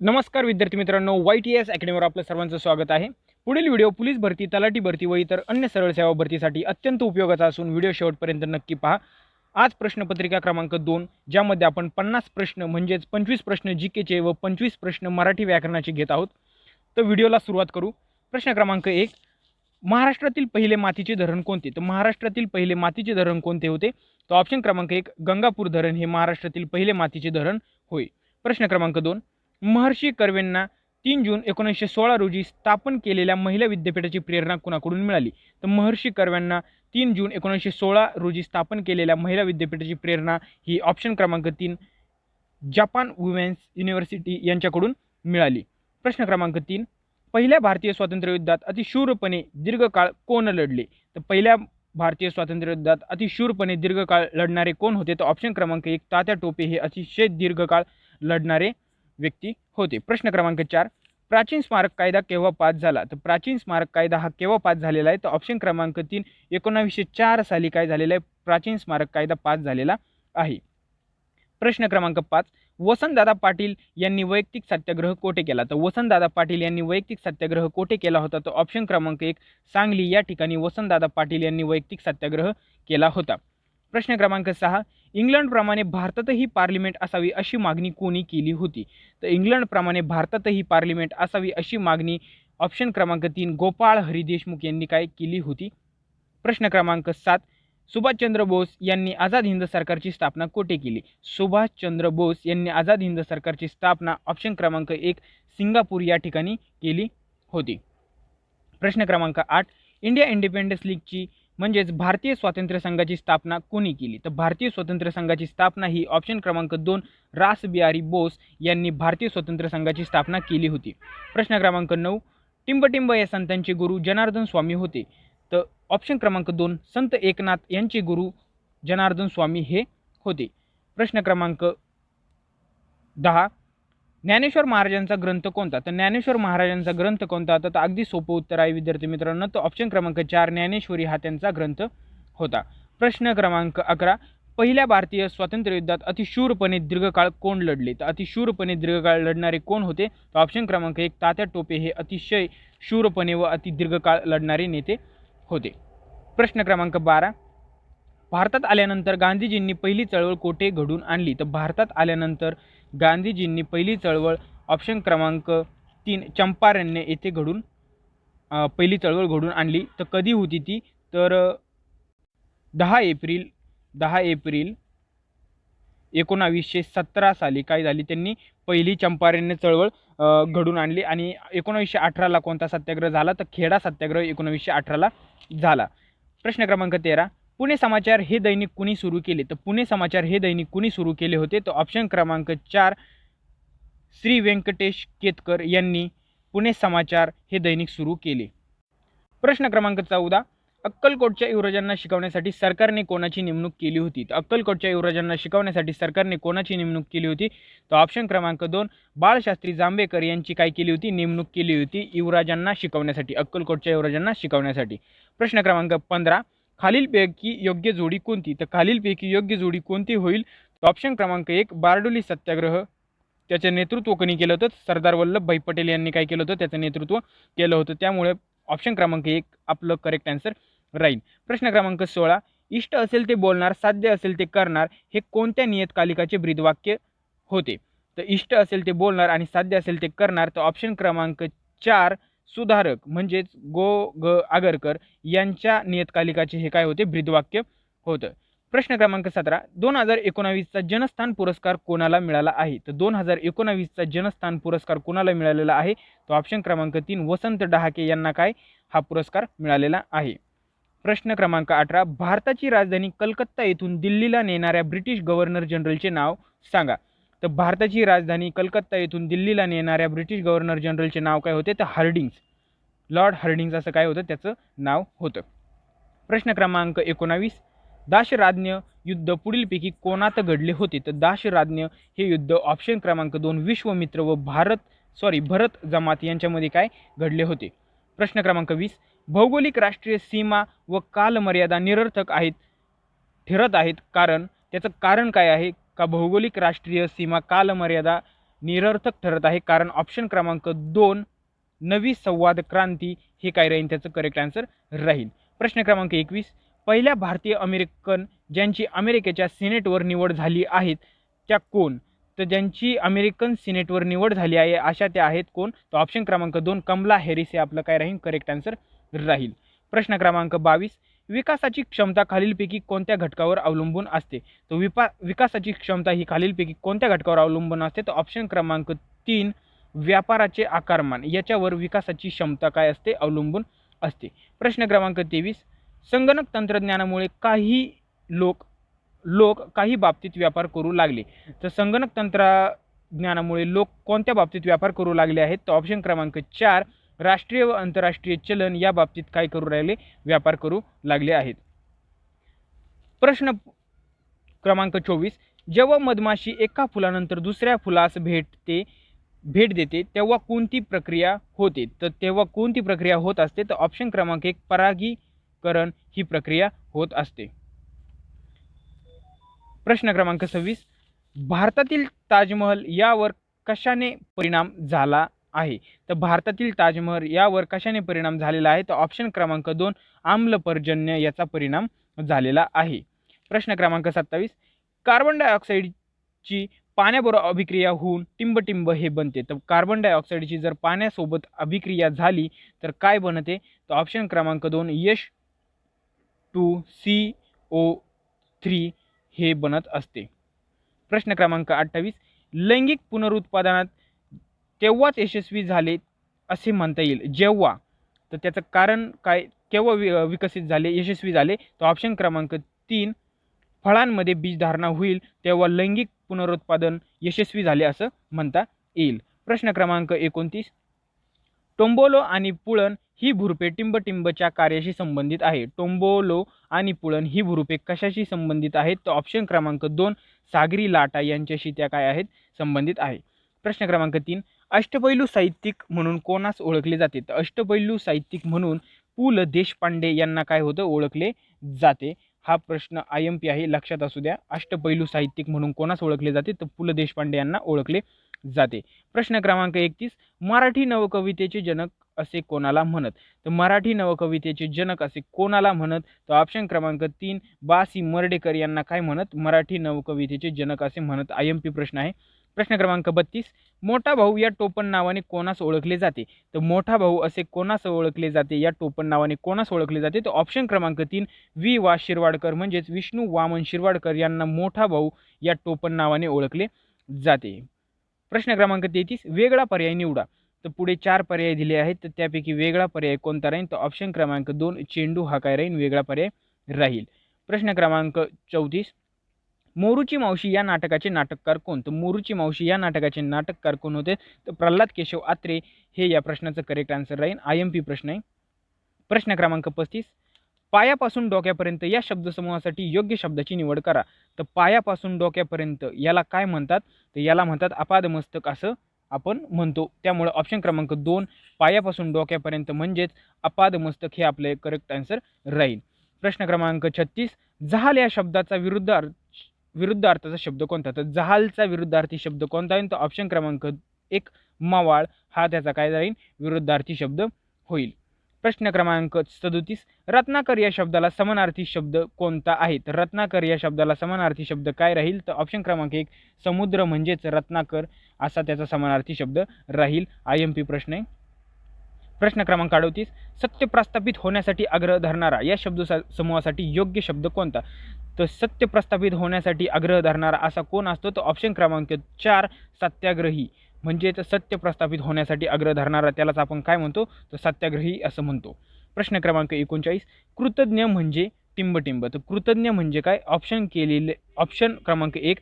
नमस्कार विद्यार्थी मित्रांनो, YTS अकॅडमीवर आपलं सर्वांचं स्वागत आहे। पुढील व्हिडिओ पोलीस भरती, तलाठी भरती व इतर अन्य सरळ सेवा भरतीसाठी अत्यंत उपयोगाचा असून व्हिडिओ शेवटपर्यंत नक्की पहा। आज प्रश्नपत्रिका क्रमांक 2 ज्यामध्ये आपण 50 प्रश्न म्हणजेच 25 प्रश्न जीकेचे व 25 प्रश्न मराठी व्याकरणाचे घेत आहोत। तर व्हिडिओला सुरुवात करू। प्रश्न क्रमांक 1, महाराष्ट्रातील पहिले मातीचे धरण कोणते? तर महाराष्ट्रातील पहिले मातीचे धरण कोणते होते? तर ऑप्शन क्रमांक 1 गंगापूर धरण हे महाराष्ट्रातील पहिले मातीचे धरण होय। प्रश्न क्रमांक 2, महर्षी कर्वेंना 3 जून 1916 रोजी स्थापन केलेल्या महिला विद्यापीठाची प्रेरणा कुणाकडून मिळाली? तर महर्षी कर्वेंना 3 जून 1916 रोजी स्थापन केलेल्या महिला विद्यापीठाची प्रेरणा ही ऑप्शन क्रमांक 3 जपान वुमेन्स युनिव्हर्सिटी यांच्याकडून मिळाली। प्रश्न क्रमांक 3, पहिल्या भारतीय स्वातंत्र्य युद्धात अतिशूरपणे दीर्घकाळ कोण लढले? तर पहिल्या भारतीय स्वातंत्र्य युद्धात अतिशूरपणे दीर्घकाळ लढणारे कोण होते? तर ऑप्शन क्रमांक 1 तात्या टोपे हे अतिशय दीर्घकाळ लढणारे व्यक्ती होते। प्रश्न क्रमांक 4, प्राचीन स्मारक कायदा केव्हा पास झाला? तर प्राचीन स्मारक कायदा हा केव्हा पास झालेला आहे? तर ऑप्शन क्रमांक 3 1904 साली काय झालेला आहे? प्राचीन स्मारक कायदा पास झालेला आहे। प्रश्न क्रमांक 5, वसंतदादा पाटील यांनी वैयक्तिक सत्याग्रह कोठे केला? तर वसंतदादा पाटील यांनी वैयक्तिक सत्याग्रह कोठे केला होता? तर ऑप्शन क्रमांक 1 सांगली या ठिकाणी वसंतदादा पाटील यांनी वैयक्तिक सत्याग्रह केला होता। प्रश्न क्रमांक 6, इंग्लंडप्रमाणे भारतातही पार्लिमेंट असावी अशी मागणी कोणी केली होती? तर इंग्लंडप्रमाणे भारतातही पार्लिमेंट असावी अशी मागणी ऑप्शन क्रमांक 3 गोपाळ हरी देशमुख यांनी काय केली होती? प्रश्न क्रमांक 7, सुभाषचंद्र बोस यांनी आझाद हिंद सरकारची स्थापना कोठे केली? सुभाषचंद्र बोस यांनी आझाद हिंद सरकारची स्थापना ऑप्शन क्रमांक 1 सिंगापूर या ठिकाणी केली होती। प्रश्न क्रमांक 8, इंडिया इंडिपेंडन्स लीगची म्हणजेच भारतीय स्वातंत्र्य संघाची स्थापना कोणी केली? तर भारतीय स्वातंत्र्य संघाची स्थापना ही ऑप्शन क्रमांक 2 रास बिहारी बोस यांनी भारतीय स्वातंत्र्य संघाची स्थापना केली होती। प्रश्न क्रमांक 9, टिंबटिंब या संतांचे गुरु जनार्दन स्वामी होते? तर ऑप्शन क्रमांक 2 संत एकनाथ यांचे गुरु जनार्दन स्वामी हे होते। प्रश्न क्रमांक 10, ज्ञानेश्वर महाराजांचा ग्रंथ कोणता? तर ज्ञानेश्वर महाराजांचा ग्रंथ कोणता? तर अगदी सोपं उत्तर आहे विद्यार्थी मित्रांनो, तर ऑप्शन क्रमांक 4 ज्ञानेश्वरी हा त्यांचा ग्रंथ होता। प्रश्न क्रमांक 11, पहिल्या भारतीय स्वातंत्र्य युद्धात अतिशूरपणे दीर्घकाळ कोण लढले? तर अतिशूरपणे दीर्घकाळ लढणारे कोण होते? तर ऑप्शन क्रमांक 1 तात्या टोपे हे अतिशय शूरपणे व अति दीर्घकाळ लढणारे नेते होते। प्रश्न क्रमांक 12, भारतात आल्यानंतर गांधीजींनी पहिली चळवळ कोठे घडून आणली? तर भारतात आल्यानंतर गांधीजींनी पहिली चळवळ ऑप्शन क्रमांक 3 चंपारण्य येथे पहिली चळवळ घडून आणली। तर कधी होती ती? तर 10 एप्रिल 1917 साली काय झाली? त्यांनी पहिली चंपारण्य चळवळ घडून आणली आणि 1918ला कोणता सत्याग्रह झाला? तर खेडा सत्याग्रह 1918ला झाला। प्रश्न क्रमांक 13, पुणे समाचार हे दैनिक कुणी सुरू केले? तर पुणे समाचार हे दैनिक कुणी सुरू केले होते? तर ऑप्शन क्रमांक 4 श्री व्यंकटेश केतकर यांनी पुणे समाचार हे दैनिक सुरू केले। प्रश्न क्रमांक 14, अक्कलकोटच्या युवराजांना शिकवण्यासाठी सरकारने कोणाची नेमणूक केली होती? तर अक्कलकोटच्या युवराजांना शिकवण्यासाठी सरकारने कोणाची नेमणूक केली होती? तर ऑप्शन क्रमांक 2 बाळशास्त्री जांभेकर यांची काय केली होती? नेमणूक केली होती युवराजांना शिकवण्यासाठी, अक्कलकोटच्या युवराजांना शिकवण्यासाठी। प्रश्न क्रमांक 15, खालीलपैकी योग्य जोडी कोणती? तर खालीलपैकी योग्य जोडी कोणती होईल? तर ऑप्शन क्रमांक 1 बारडोली सत्याग्रह, त्याचे नेतृत्व कोणी केलं होतं? सरदार वल्लभभाई पटेल यांनी काय केलं होतं? त्याचं नेतृत्व केलं होतं, त्यामुळे ऑप्शन क्रमांक 1 आपलं करेक्ट आन्सर राहील। प्रश्न क्रमांक 16, इष्ट असेल ते बोलणार, साध्य असेल ते करणार हे कोणत्या नियतकालिकाचे ब्रीदवाक्य होते? तर इष्ट असेल ते बोलणार आणि साध्य असेल ते करणार, तर ऑप्शन क्रमांक 4 सुधारक म्हणजेच गो ग आगरकर यांच्या नियतकालिकाचे हे काय होते? ब्रीदवाक्य होतं। प्रश्न क्रमांक 17, 2019चा जनस्थान पुरस्कार कोणाला मिळाला आहे? तर 2019चा जनस्थान पुरस्कार कोणाला मिळालेला आहे? तर ऑप्शन क्रमांक 3 वसंत डहाके यांना काय हा पुरस्कार मिळालेला आहे। प्रश्न क्रमांक 18, भारताची राजधानी कलकत्ता येथून दिल्लीला नेणाऱ्या ब्रिटिश गव्हर्नर जनरलचे नाव सांगा? तर भारताची राजधानी कलकत्ता येथून दिल्लीला नेणाऱ्या ब्रिटिश गव्हर्नर जनरलचे नाव काय होते? तर हार्डिंग्स, लॉर्ड हार्डिंग्स असं काय होतं? त्याचं नाव होतं। प्रश्न क्रमांक 19, दाशराज्ञ युद्ध पुढीलपैकी कोणात घडले होते? तर दाशराज्ञ हे युद्ध ऑप्शन क्रमांक 2 विश्वामित्र व भरत जमात यांच्यामध्ये काय घडले होते। प्रश्न क्रमांक 20, भौगोलिक राष्ट्रीय सीमा व कालमर्यादा निरर्थक ठरत आहेत कारण त्याचं कारण काय आहे? का भौगोलिक राष्ट्रीय सीमा कालमर्यादा निरर्थक ठरत आहे, कारण ऑप्शन क्रमांक 2 नवी संवाद क्रांती हे काय राहील त्याचं करेक्ट आन्सर राहील. प्रश्न क्रमांक 21 पहिल्या भारतीय अमेरिकन ज्यांची अमेरिकेच्या सिनेटवर निवड झाली आहेत त्या कोण? तर ज्यांची अमेरिकन सिनेटवर निवड झाली आहे अशा त्या आहेत कोण? तर ऑप्शन क्रमांक 2 कमला हॅरिस हे आपलं काय राहील करेक्ट आन्सर राहील. प्रश्न क्रमांक 22 विकासाची क्षमता खालीलपैकी कोणत्या घटकावर अवलंबून असते? तर विकासाची क्षमता ही खालीलपैकी कोणत्या घटकावर अवलंबून असते? तर ऑप्शन क्रमांक 3 व्यापाराचे आकारमान याच्यावर विकासाची क्षमता काय असते? अवलंबून असते. प्रश्न क्रमांक 23 संगणक तंत्रज्ञानामुळे काही लोक काही बाबतीत व्यापार करू लागले. तर संगणक तंत्रज्ञानामुळे लोक कोणत्या बाबतीत व्यापार करू लागले आहेत? तर ऑप्शन क्रमांक 4 राष्ट्रीय व आंतरराष्ट्रीय चलन या बाबतीत काय करू राहिले? व्यापार करू लागले आहेत. प्रश्न क्रमांक 24 जेव्हा मधमाशी एका फुलानंतर दुसऱ्या फुलास भेट देते तेव्हा कोणती प्रक्रिया होते? तर तेव्हा कोणती प्रक्रिया होत असते? तर ऑप्शन क्रमांक 1 परागीकरण ही प्रक्रिया होत असते. प्रश्न क्रमांक 26 भारतातील ताजमहल यावर कशाने परिणाम झाला आहे? तर भारतातील ताजमहल यावर कशाने परिणाम झालेला आहे? तर ऑप्शन क्रमांक 2 आम्लपर्जन्य याचा परिणाम झालेला आहे. प्रश्न क्रमांक 27 कार्बन डायऑक्साईडची पाण्याबरोबर अभिक्रिया होऊन टिंबटिंब हे बनते. तर कार्बन डायऑक्साईडची जर पाण्यासोबत अभिक्रिया झाली तर काय बनते? तर ऑप्शन क्रमांक 2 H2CO3 हे बनत असते. प्रश्न क्रमांक 28 लैंगिक पुनरुत्पादनात तेव्हाच यशस्वी झाले असे म्हणता येईल जेव्हा, तर त्याचं कारण काय? केव्हा विकसित झाले यशस्वी झाले? तर ऑप्शन क्रमांक 3 फळांमध्ये बीजधारणा होईल तेव्हा लैंगिक पुनरुत्पादन यशस्वी झाले असं म्हणता येईल. प्रश्न क्रमांक 29 टोंबोलो आणि पुळण ही भुरुपे टिंबटिंबच्या कार्याशी संबंधित आहे. टोंबोलो आणि पुळण ही भुरुपे कशाशी संबंधित आहेत? तर ऑप्शन क्रमांक 2 सागरी लाटा यांच्याशी त्या काय आहेत? संबंधित आहे. प्रश्न क्रमांक 3 अष्टपैलू साहित्यिक म्हणून कोणास ओळखले जाते? तर अष्टपैलू साहित्यिक म्हणून पु ल देशपांडे यांना काय होतं? ओळखले जाते. हा प्रश्न IMP आहे, लक्षात असू द्या. अष्टपैलू साहित्यिक म्हणून कोणास ओळखले जाते? तर पु ल देशपांडे यांना ओळखले जाते. प्रश्न क्रमांक 31 मराठी नवकवितेचे जनक असे कोणाला म्हणत? तर मराठी नवकवितेचे जनक असे कोणाला म्हणत? तर ऑप्शन क्रमांक 3 बासी मर्डेकर यांना काय म्हणत? मराठी नवकवितेचे जनक असे म्हणत. IMP प्रश्न आहे. प्रश्न क्रमांक 32 मोठा भाऊ या टोपण नावाने कोणास ओळखले जाते? तर मोठा भाऊ असे कोणास ओळखले जाते? या टोपण नावाने कोणास ओळखले जाते? तर ऑप्शन क्रमांक 3 वा शिरवाडकर म्हणजेच विष्णू वामन शिरवाडकर यांना मोठा भाऊ या टोपण नावाने ओळखले जाते. प्रश्न क्रमांक 33 वेगळा पर्याय निवडा. तर पुढे 4 पर्याय दिले आहेत, तर त्यापैकी वेगळा पर्याय कोणता राहील? तर ऑप्शन क्रमांक 2 चेंडू हा काय राहील? वेगळा पर्याय राहील. प्रश्न क्रमांक 34 मोरूची मावशी या नाटकाचे नाटककार कोण? तर मोरूची मावशी या नाटकाचे नाटककार कोण होते? तर प्रल्हाद केशव आत्रे हे या प्रश्नाचं करेक्ट आन्सर राहील. IMP प्रश्न आहे. प्रश्न क्रमांक 35 पायापासून डोक्यापर्यंत या शब्दसमूहासाठी योग्य शब्दाची निवड करा. तर पायापासून डोक्यापर्यंत याला काय म्हणतात? तर याला म्हणतात अपादमस्तक असं आपण म्हणतो. त्यामुळे ऑप्शन क्रमांक 2 पायापासून डोक्यापर्यंत म्हणजेच अपादमस्तक हे आपले करेक्ट आन्सर राहील. प्रश्न क्रमांक 36 जहाल या शब्दाचा विरुद्धार्थाचा शब्द कोणता? तर जहालचा विरुद्धार्थी शब्द कोणता आहे? तर ऑप्शन क्रमांक 1 मवाळ हा त्याचा काय राहील? विरुद्धार्थी शब्द होईल. प्रश्न क्रमांक 37 रत्नाकर या शब्दाला समानार्थी शब्द कोणता आहे? तर रत्नाकर या शब्दाला समानार्थी शब्द काय राहील? तर ऑप्शन क्रमांक 1 समुद्र म्हणजेच रत्नाकर असा त्याचा समानार्थी शब्द राहील. IMP प्रश्न आहे. प्रश्न क्रमांक 38 सत्य प्रस्थापित होण्यासाठी आग्रह धरणारा या शब्द समूहासाठी योग्य शब्द कोणता? तर सत्य प्रस्थापित होण्यासाठी आग्रह धरणारा असा कोण असतो? तर ऑप्शन क्रमांक 4 सत्याग्रही म्हणजेच सत्य प्रस्थापित होण्यासाठी आग्रह धरणारा त्यालाच आपण काय म्हणतो? तर सत्याग्रही असं म्हणतो. प्रश्न क्रमांक 39 कृतज्ञ म्हणजे टिंबटिंब. तर कृतज्ञ म्हणजे काय? ऑप्शन क्रमांक 1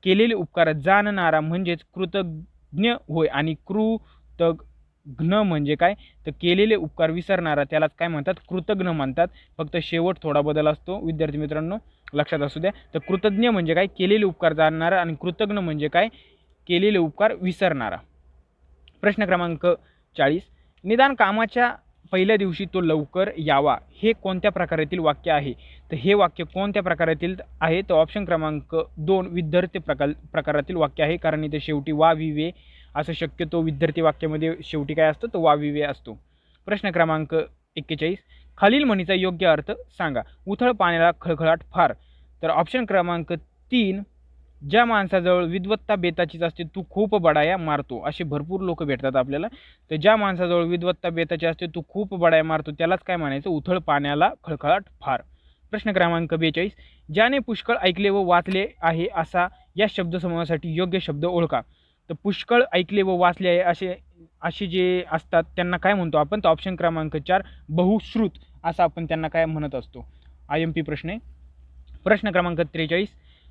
केलेले उपकार जाणणारा म्हणजेच कृतज्ञ होय आणि कृतज्ञ म्हणजे काय? तर केलेले उपकार विसरणारा त्यालाच काय म्हणतात? कृतज्ञ म्हणतात. फक्त शेवट थोडा बदल असतो विद्यार्थी मित्रांनो, लक्षात असू द्या. तर कृतज्ञ म्हणजे काय? केलेले उपकार जाणणारा आणि कृतज्ञ म्हणजे काय? केलेले उपकार विसरणारा. प्रश्न क्रमांक 40 निदान कामाच्या पहिल्या दिवशी तो लवकर यावा हे कोणत्या प्रकारातील वाक्य आहे? तर हे वाक्य कोणत्या प्रकारातील आहे? तर ऑप्शन क्रमांक 2 विद्यार्थी प्रकारातील वाक्य आहे, कारण इथे शेवटी वा विवे असं शक्यतो विद्यार्थी वाक्यामध्ये शेवटी काय असतं? तो वा विवे असतो. प्रश्न क्रमांक 41 खालील म्हणीचा योग्य अर्थ सांगा. उथळ पाण्याला खळखळाट फार. तर ऑप्शन क्रमांक 3 ज्या माणसाजवळ विद्वत्ता बेताचीच असते तू खूप बडाया मारतो. असे भरपूर लोक भेटतात आपल्याला. तर ज्या माणसाजवळ विद्वत्ता बेताची असते तू खूप बडाया मारतो त्यालाच काय म्हणायचं? उथळ पाण्याला खळखळाट फार. प्रश्न क्रमांक 42 ज्याने पुष्कळ ऐकले व वाचले आहे असा या शब्दसमूहासाठी योग्य शब्द ओळखा. तर पुष्कळ ऐकले व वाचले आहे असे जे असतात त्यांना काय म्हणतो आपण? तर ऑप्शन क्रमांक 4 बहुश्रुत असं आपण त्यांना काय म्हणत असतो. IMP प्रश्न आहे. प्रश्न क्रमांक 43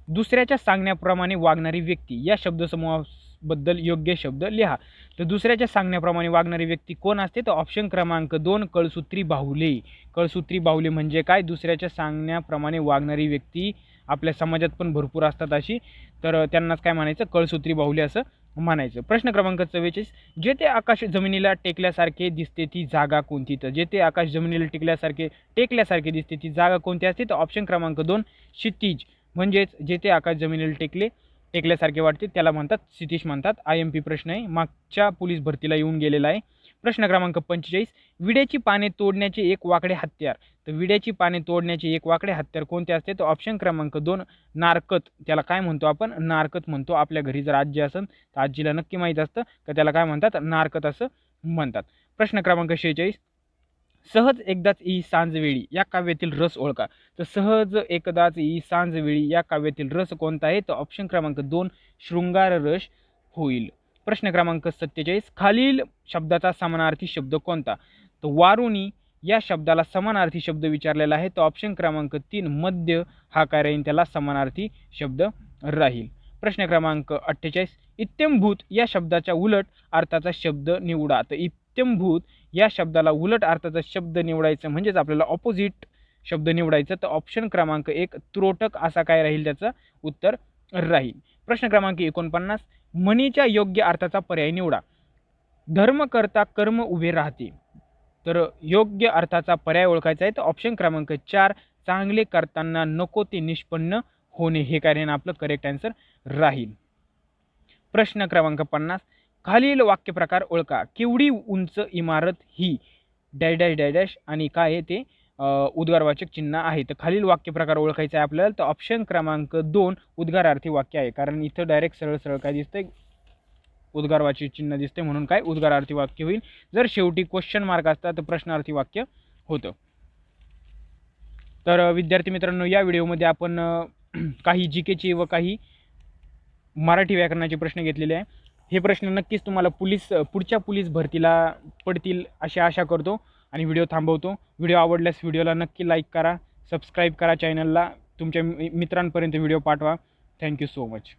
दुसऱ्याच्या सांगण्याप्रमाणे वागणारी व्यक्ती या शब्दसमूहाबद्दल योग्य शब्द लिहा. तर दुसऱ्याच्या सांगण्याप्रमाणे वागणारी व्यक्ती कोण असते? तर ऑप्शन क्रमांक 2 कळसूत्री बाहुले. कळसूत्री बाहुले म्हणजे काय? दुसऱ्याच्या सांगण्याप्रमाणे वागणारी व्यक्ती आपल्या समाजात पण भरपूर असतात अशी, तर त्यांनाच काय म्हणायचं? कळसूत्री बाहुले असं म्हणायचं. प्रश्न क्रमांक 44 जेथे आकाश जमिनीला टेकल्यासारखे दिसते ती जागा कोणती? तर जेथे आकाश जमिनीला टेकल्यासारखे दिसते ती जागा कोणती असते? तर ऑप्शन क्रमांक 2 क्षितिज. म्हणजेच जेथे आकाश जमिनीला टेकल्यासारखे वाटते त्याला म्हणतात क्षितिज म्हणतात. IMP प्रश्न आहे, मागच्या पोलीस भरतीला येऊन गेलेला आहे. प्रश्न क्रमांक 45 विड्याची पाने तोडण्याचे एक वाकडे हत्यार. तर विड्याची पाने तोडण्याचे एक वाकडे हत्यार कोणते असते? तर ऑप्शन क्रमांक 2 नारकत. त्याला काय म्हणतो आपण? नारकत म्हणतो. आपल्या घरी जर आजी असेल तर आजीला नक्की माहीत असतं का त्याला काय म्हणतात? नारकत असं म्हणतात. प्रश्न क्रमांक 46 सहज एकदाच ई सांजवेळी या काव्यातील रस ओळखा. तर सहज एकदाच ई सांजवेळी या काव्यातील रस कोणता आहे? तर ऑप्शन क्रमांक 2 शृंगार रस होईल. प्रश्न क्रमांक 47 खालील शब्दाचा समानार्थी शब्द कोणता? तर वारुणी या शब्दाला समानार्थी शब्द विचारलेला आहे. तर ऑप्शन क्रमांक 3 मध्य हा काय राहील? त्याला समानार्थी शब्द राहील. प्रश्न क्रमांक 48 इत्थंभूत या शब्दाच्या उलट अर्थाचा शब्द निवडा. तर इत्थंभूत या शब्दाला उलट अर्थाचा शब्द निवडायचं म्हणजेच आपल्याला ऑपोजिट शब्द निवडायचं. तर ऑप्शन क्रमांक 1 त्रोटक असा काय राहील? त्याचं उत्तर राहील. प्रश्न क्रमांक 49 म्हणीच्या योग्य अर्थाचा पर्याय निवडा. धर्म करता कर्म उभे राहते. तर योग्य अर्थाचा पर्याय ओळखायचा आहे. तर ऑप्शन क्रमांक 4 चांगले करताना नको ते निष्पन्न होणे हे काय राहील? आपलं करेक्ट आन्सर राहील. प्रश्न क्रमांक 50 खालील वाक्यप्रकार ओळखा. केवढी उंच इमारत ही डॅश डॅश डॅश डॅश आणि काय आहे ते उद्गारवाचक चिन्ह आहे. तर खालील वाक्यप्रकार ओळखायचा आहे आपल्याला. तर ऑप्शन क्रमांक 2 उद्गारार्थी वाक्य आहे, कारण इथं डायरेक्ट सरळ सरळ काय दिसतंय? उद्गारवाचक चिन्ह दिसते म्हणून काय उद्गारार्थी वाक्य होईल. जर शेवटी क्वेश्चन मार्क असता तर प्रश्नार्थी वाक्य होतं. तर विद्यार्थी मित्रांनो या व्हिडिओमध्ये आपण काही जीकेचे व काही मराठी व्याकरणाचे प्रश्न घेतलेले आहे. हे प्रश्न नक्कीच तुम्हाला पुढच्या पोलीस भरतीला पडतील अशी आशा करतो आणि व्हिडिओ थांबवतो. व्हिडिओ आवडल्यास व्हिडिओला नक्की लाईक करा, सबस्क्राईब करा चॅनलला, तुमच्या मित्रांपर्यंत व्हिडिओ पाठवा. Thank you so much.